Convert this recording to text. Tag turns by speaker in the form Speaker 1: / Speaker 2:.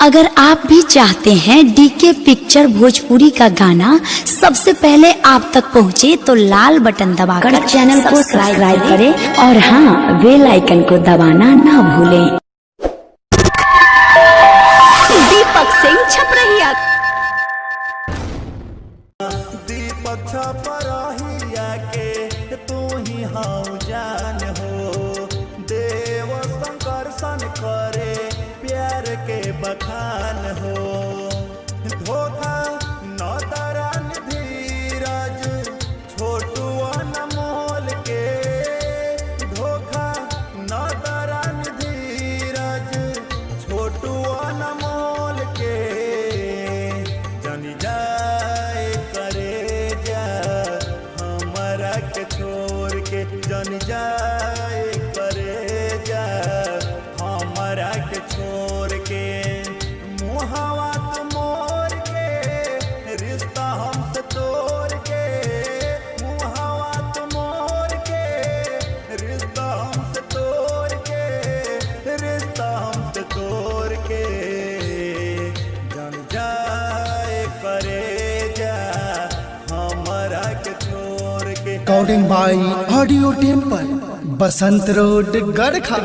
Speaker 1: अगर आप भी चाहते हैं डीके पिक्चर भोजपुरी का गाना सबसे पहले आप तक पहुंचे तो लाल बटन दबाकर चैनल को सब्सक्राइब करें और हाँ, बेल आइकन को दबाना ना भूलें। दीपक सिंह छपरहिया।
Speaker 2: दीपक छपरहिया के तू ही हाउ जान हो, देव शंकर सन करे प्यार के बखान हो। धोखा नौतरन धीरज छोटू अनमोल के, धोखा नौतरन धीरज छोटू अनमोल के। जन जाए करे जा हमरा के छोड़ के, जन जाए करे जा हमरा के छोड़ के। मुहावा तो मोर के रिश्ता हमसे तोड़ के, मुहावा तो मोर के रिश्ता हमसे तोड़ के, रिश्ता हमसे तोड़ के। जन जाए करे जा हमरा के छोड़ के।
Speaker 3: Recording by audio temple, Basant road, Garkha.